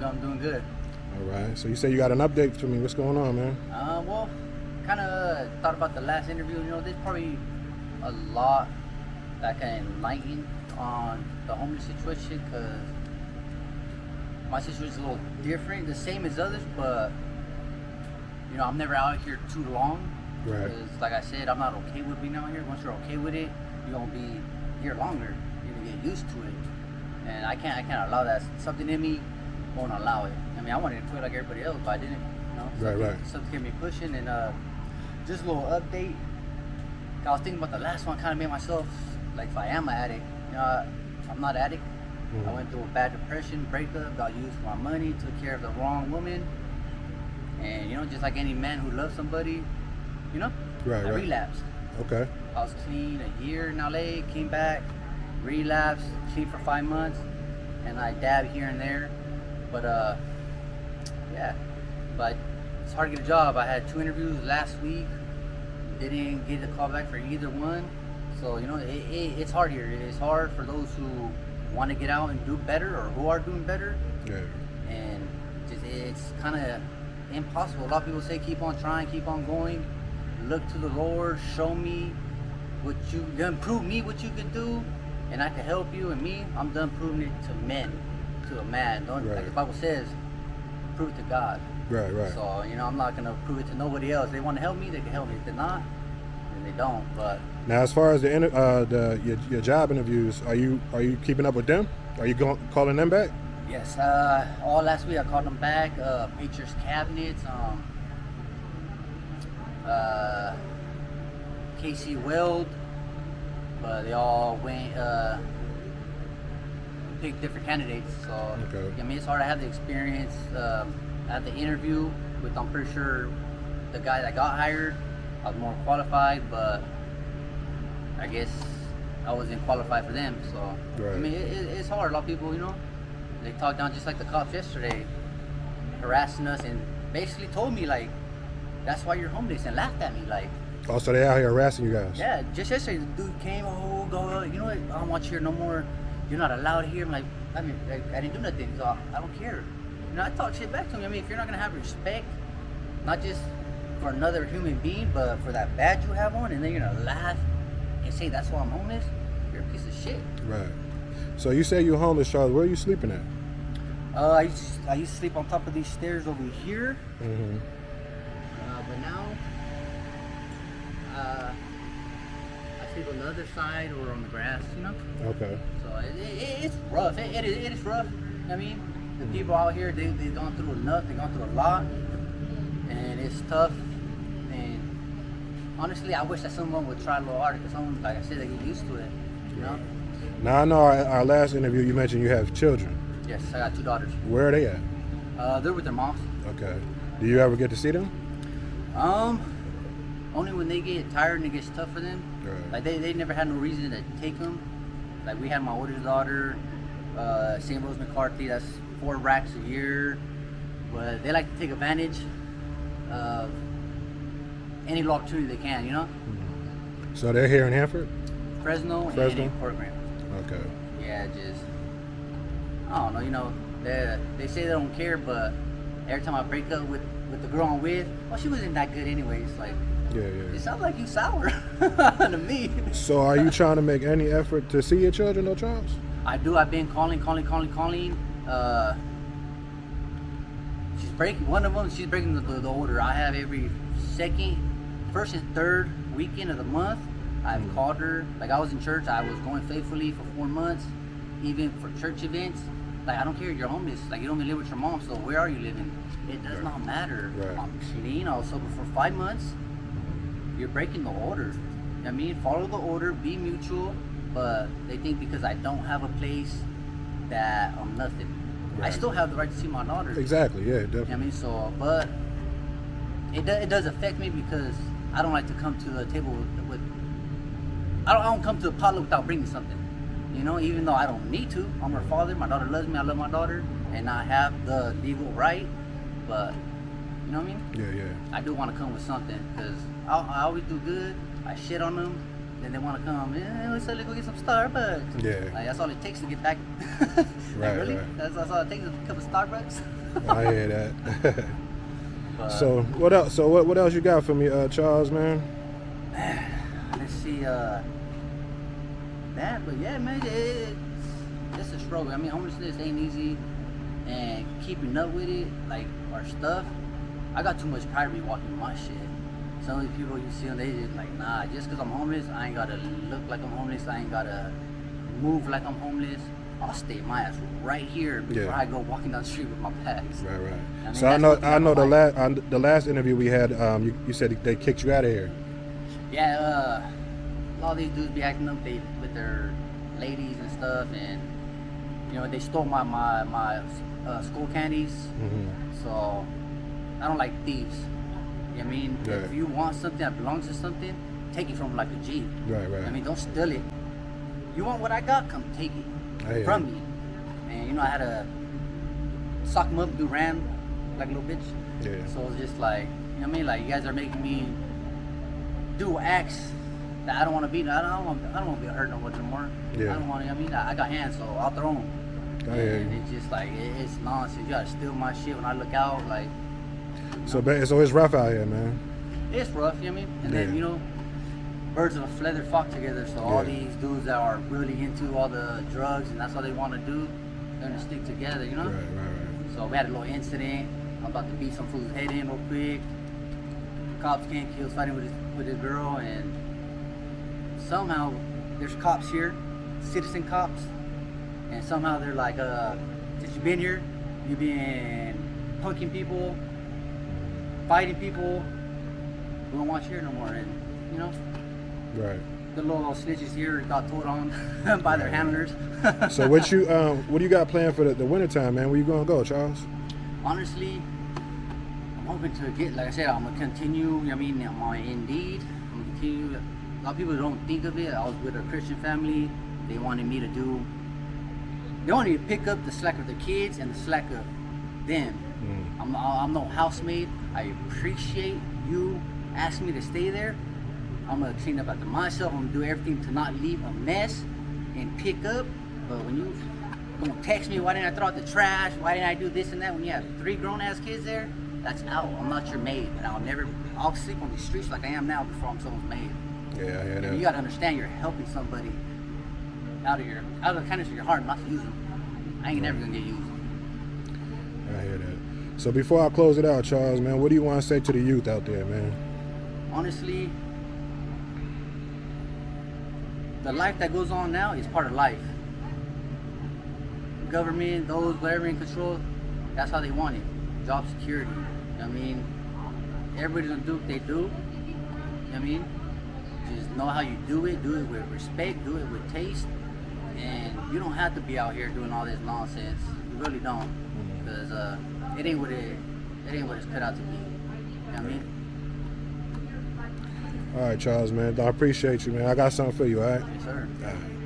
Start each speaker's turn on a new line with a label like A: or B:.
A: I'm doing good.
B: All right. So you say you got an update for me. What's going on, man?
A: Well, kind of thought about the last interview. You know, there's probably a lot that can enlighten on the homeless situation because my situation is a little different, the same as others, but you know, I'm never out here too long.
B: Right.
A: Because, like I said, I'm not okay with being out here. Once you're okay with it, you're gonna be here longer. You're gonna get used to it, and I can't allow that. Something in me won't allow it. I mean, I wanted to quit like everybody else, but I didn't. You know,
B: Right.
A: something kept me pushing, and just a little update. I was thinking about the last one, kind of made myself like if I am an addict. You know, I'm not an addict. I went through a bad depression, breakup, got used for my money, took care of the wrong woman, and you know, just like any man who loves somebody, you know, I relapsed.
B: Okay.
A: I was clean a year in LA, came back, relapsed, clean for 5 months, and I dabbed here and there. But yeah, but it's hard to get a job. I had 2 interviews last week, didn't get a call back for either one. So you know, it's hard here. It's hard for those who want to get out and do better or who are doing better.
B: Yeah.
A: And just it's kind of impossible. A lot of people say keep on trying, keep on going, look to the Lord, show me what you prove me what you can do, and I can help you. And me, I'm done proving it to men, to a man. Don't like the Bible says, prove it to God.
B: Right.
A: So you know, I'm not gonna prove it to nobody else. They want to help me, they can help me. If they're not, then they don't. But
B: Now, as far as your job interviews, are you keeping up with them? Are you calling them back?
A: yes, all last week I called them back. Pictures, cabinets, KC Weld, but they all went picked different candidates. So I mean, it's hard to have the experience. At the interview with, I'm pretty sure the guy that got hired, I was more qualified, but I guess I wasn't qualified for them. So I mean, it's hard. A lot of people, you know, they talk down just like the cops yesterday, harassing us and basically told me like, that's why you're homeless, and laughed at me like.
B: Oh, so they out here harassing you guys?
A: Yeah, just yesterday the dude came, go, you know what, I don't want you here no more. You're not allowed here. I'm like, I mean, I didn't do nothing. So I don't care. You know, I talk shit back to him. I mean, if you're not gonna have respect, not just for another human being, but for that badge you have on, and then you're gonna laugh and say that's why I'm homeless, you're a piece of shit.
B: Right. So you say you're homeless, Charles. Where are you sleeping at?
A: I used to sleep on top of these stairs over here.
B: Mm-hmm.
A: But now, I sleep on the other side or on the grass, you know?
B: Okay.
A: So it's rough. It is rough. I mean, the people out here, they've gone through enough. They've gone through a lot. And it's tough. And honestly, I wish that someone would try a little harder. Because someone, like I said, they get used to it, you know?
B: Now, I know our last interview, you mentioned you have children.
A: Yes, I got 2 daughters.
B: Where are they at?
A: They're with their moms.
B: Okay. Do you ever get to see them?
A: Only when they get tired and it gets tough for them.
B: Right.
A: Like they never had no reason to take them. Like we had my oldest daughter, St. Rose McCarthy. That's 4 racks a year, but they like to take advantage of any little opportunity they can. You know.
B: So they're here in Hanford?
A: Fresno. And in program.
B: Okay.
A: Yeah, just I don't know. You know, they say they don't care, but every time I break up with the girl I'm with, well, she wasn't that good anyways. Like.
B: Yeah.
A: It sounds like you sour to me.
B: So are you trying to make any effort to see your children, no, Charles?
A: I do. I've been calling. She's breaking. One of them, she's breaking the order. I have every first and third weekend of the month. I've called her. Like I was in church. I was going faithfully for 4 months, even for church events. Like I don't care. You're homeless. Like you don't even live with your mom. So where are you living? It does not matter.
B: Right.
A: I'm clean. I was sober for 5 months. You're breaking the order. I mean, follow the order, be mutual, but they think because I don't have a place that I'm nothing.
B: Right.
A: I still have the right to see my daughter.
B: Exactly, yeah, definitely.
A: You know what I mean, so, but it does affect me because I don't like to come to the table with I don't come to the potluck without bringing something. You know, even though I don't need to. I'm her father, my daughter loves me, I love my daughter, and I have the legal right, but you know what I mean?
B: Yeah.
A: I do want to come with something because I always do good. I shit on them, then they want to come. Yeah, let's go get some Starbucks.
B: Yeah.
A: Like, that's all it takes to get back. Like,
B: Right,
A: really?
B: right.
A: That's all it takes is a couple Starbucks.
B: I hear that.
A: But,
B: So what else? So what else you got for me, Charles, man?
A: let's see. That, but yeah, man, it's a struggle. I mean, homelessness ain't easy, and keeping up with it, like our stuff. I got too much pride to be walking my shit. Some of the people you see them, they just like, nah, just because I'm homeless, I ain't gotta look like I'm homeless. I ain't gotta move like I'm homeless. I'll stay my ass right here before
B: Yeah.
A: I go walking down the street with my bags.
B: Right, right.
A: I mean,
B: So
A: that's one thing
B: I know
A: don't like.
B: the last interview we had, you said they kicked you out of here.
A: Yeah, a lot of these dudes be acting up with their ladies and stuff, and you know they stole my school candies.
B: Mm-hmm.
A: So I don't like thieves. You know what I mean?
B: Yeah.
A: If you want something that belongs to something, take it from like a G.
B: Right, right.
A: I mean, don't steal it. You want what I got? Come take
B: I hear
A: it from
B: you.
A: me. And you know I had to sock him up, do ran like a little bitch.
B: Yeah.
A: So it's just like, you know what I mean? Like, you guys are making me do acts that I don't want to be. I don't want to be hurt no more.
B: Yeah.
A: I don't want to. I mean, I got hands, so I'll throw them.
B: I hear
A: And
B: you.
A: it's just like it's nonsense. You gotta steal my shit when I look out. Like,
B: So it's rough out here, man.
A: it's rough. You know what I mean? And
B: Yeah.
A: then you know, birds of a feather flock together. So all
B: Yeah.
A: these dudes that are really into all the drugs and that's all they want to do, they're gonna stick together. You know?
B: Right, right,
A: So we had a little incident. I'm about to beat some fool's head in real quick. Cops came, he was fighting with his girl, and somehow there's cops here, citizen cops, and somehow they're like, since you've been here, you've been punking people, fighting people, we don't want you here no more. And you know,
B: right.
A: the little snitches here got told on by their
B: Right.
A: handlers.
B: So what do you got planned for the wintertime, man? Where you gonna go, Charles?
A: Honestly, I'm hoping to get, like I said, I'm gonna continue. You know what I mean, I'm on Indeed. I'm gonna continue. A lot of people don't think of it. I was with a Christian family. They wanted me to do. They wanted me to pick up the slack of the kids and the slack of them. I'm no housemaid. I appreciate you asking me to stay there. I'm gonna clean up after myself. I'm gonna do everything to not leave a mess and pick up. But when you gonna text me, why didn't I throw out the trash? Why didn't I do this and that? When you have 3 grown-ass kids there, that's out. I'm not your maid, and I'll sleep on the streets like I am now before I'm someone's maid.
B: Yeah, I hear
A: And you
B: that.
A: gotta understand, you're helping somebody out of the kindness of your heart, not to use them. I ain't never gonna get used.
B: I hear that. So before I close it out, Charles, man, what do you want to say to the youth out there, man?
A: Honestly, the life that goes on now is part of life. Government, those whatever in control, that's how they want it. Job security. You know what I mean? Everybody's gonna do what they do. You know what I mean? Just know how you do it with respect, do it with taste. And you don't have to be out here doing all this nonsense. You really don't. Because it ain't what it's cut out to be. You know what I mean?
B: All right, Charles, man. I appreciate you, man. I got something for you, all right?
A: Yes, sir.
B: All right.